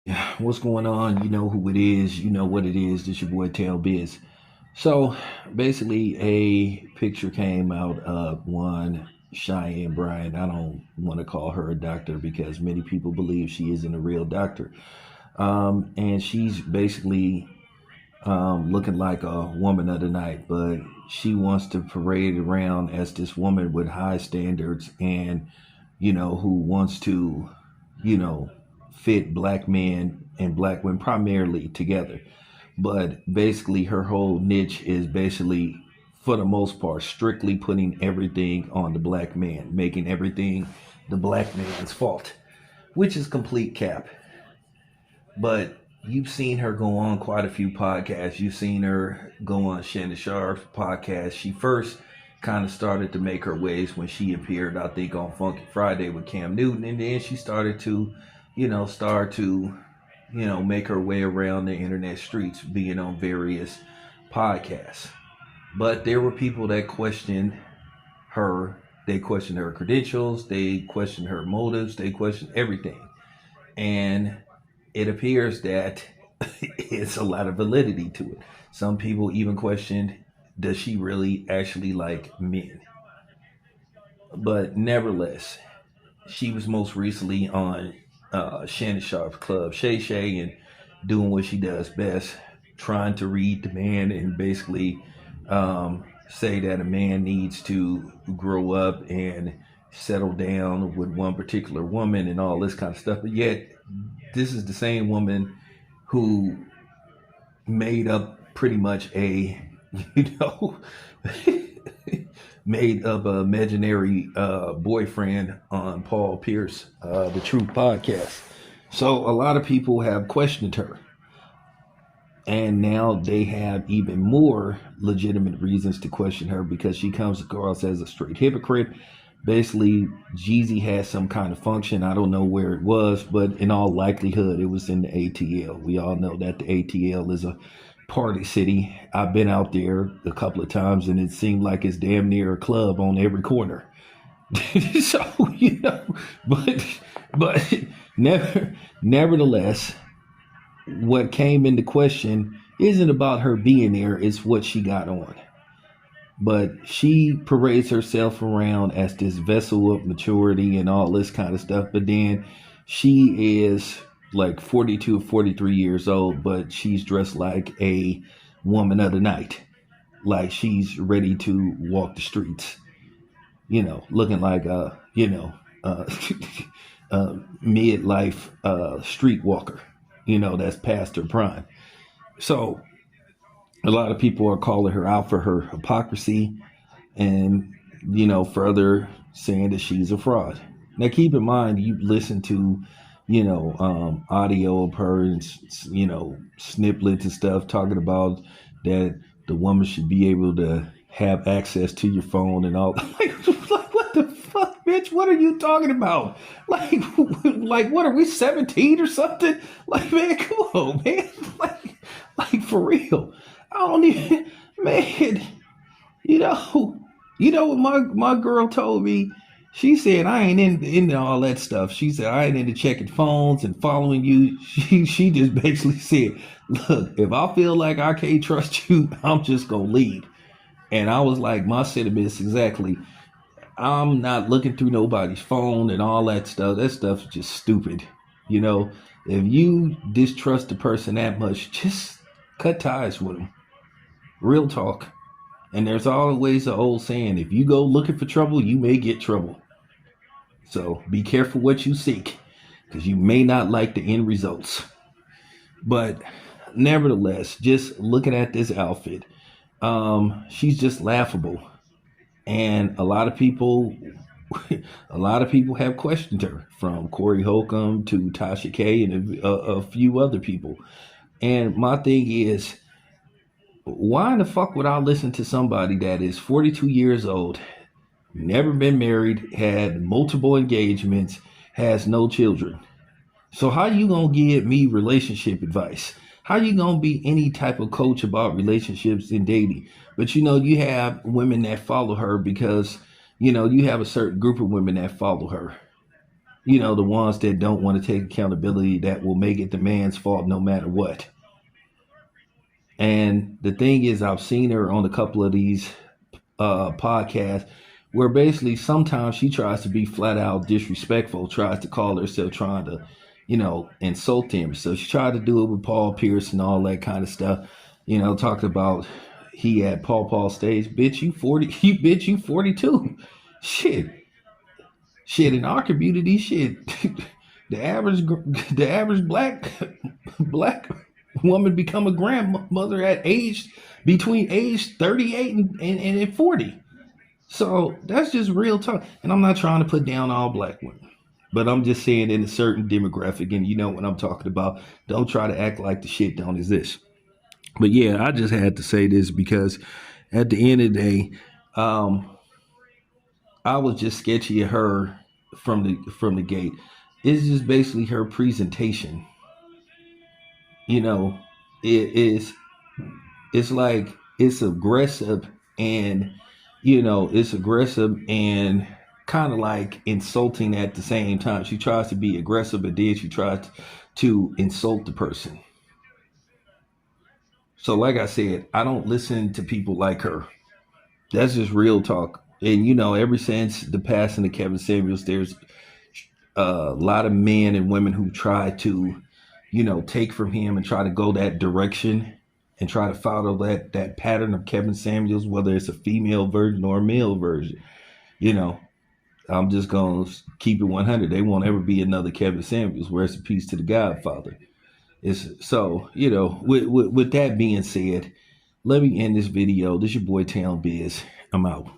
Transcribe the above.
Yeah, what's going on? You know who it is. You know what it is. This your boy Tail Biz. So basically, a picture came out of one Cheyenne Bryant. I don't want to call her a doctor because many people believe she isn't a real doctor. And she's basically looking like a woman of the night, but she wants to parade around as this woman with high standards and, who wants to, you know, fit black men and black women primarily together. But basically, her whole niche is basically, for the most part, strictly putting everything on the black man, making everything the black man's fault, which is complete cap. But you've seen her go on quite a few podcasts. You've seen her go on Shannon Sharp's podcast. She first kind of started to make her waves when she appeared, I think, on Funky Friday with Cam Newton, and then she started to, make her way around the internet streets, being on various podcasts. But there were people that questioned her. They questioned her credentials. They questioned her motives. They questioned everything. And it appears that it's a lot of validity to it. Some people even questioned, does she really actually like men? But nevertheless, she was most recently on Shannon Sharp's Club Shay Shay and doing what she does best, trying to read the man and basically say that a man needs to grow up and settle down with one particular woman and all this kind of stuff. But yet, this is the same woman who made up pretty much a, you know, made up a imaginary boyfriend on Paul Pierce, the Truth podcast. So a lot of people have questioned her. And now they have even more legitimate reasons to question her because she comes across as a straight hypocrite. Basically, Jeezy had some kind of function. I don't know where it was, but in all likelihood, it was in the ATL. We all know that the ATL is a party city. I've been out there a couple of times, and it seemed like it's damn near a club on every corner. So but but nevertheless, what came into question isn't about her being there; it's what she got on. But she parades herself around as this vessel of maturity and all this kind of stuff. But then she is like 42 or 43 years old, but she's dressed like a woman of the night. Like she's ready to walk the streets, looking like uh, midlife streetwalker, that's past her prime. So a lot of people are calling her out for her hypocrisy and, further saying that she's a fraud. Now, keep in mind, you listen to, audio of her and, snippets and stuff talking about that the woman should be able to have access to your phone and all. Like what the fuck, bitch? What are you talking about? Like, like what are we 17 or something? Like, man, come on, man. Like for real. I don't even, man. You know, what my girl told me. She said I ain't into all that stuff. She said I ain't into checking phones and following you. She just basically said, look, if I feel like I can't trust you, I'm just gonna leave. And I was like, my sentiment is exactly. I'm not looking through nobody's phone and all that stuff. That stuff's just stupid. If you distrust the person that much, just cut ties with them. Real talk. And there's always an old saying, if you go looking for trouble, you may get trouble. So be careful what you seek, because you may not like the end results. But nevertheless, just looking at this outfit, she's just laughable. And a lot of people have questioned her, from Corey Holcomb to Tasha K and a few other people. And my thing is, why in the fuck would I listen to somebody that is 42 years old, never been married, had multiple engagements, has no children? So how you gonna give me relationship advice? How you gonna be any type of coach about relationships and dating? But you have women that follow her because you have a certain group of women that follow her. the ones that don't want to take accountability, that will make it the man's fault no matter what. And the thing is, I've seen her on a couple of these podcasts where basically sometimes she tries to be flat out disrespectful, tries to call herself trying to, insult him. So she tried to do it with Paul Pierce and all that kind of stuff. Talking about he had Paul stage. Bitch, you 40. Bitch, you 42. Shit. In our community, shit. the average black woman become a grandmother at between age 38 and 40. So that's just real talk. And I'm not trying to put down all black women, but I'm just saying in a certain demographic, and you know what I'm talking about. Don't try to act like the shit don't exist. But yeah, I just had to say this because at the end of the day, um, I was just sketchy at her from the gate. It's just basically her presentation. You know, it is it's like it's aggressive, and it's aggressive and kind of like insulting at the same time. She tries to be aggressive, but then she tries to insult the person. So like I said, I don't listen to people like her. That's just real talk. And ever since the passing of Kevin Samuels, there's a lot of men and women who try to take from him and try to go that direction and try to follow that pattern of Kevin Samuels, whether it's a female version or a male version. You know, I'm just gonna keep it 100. They won't ever be another Kevin Samuels. Rest in peace to the Godfather. It's so with that being said, let me end this video. This is your boy Town Biz. I'm out.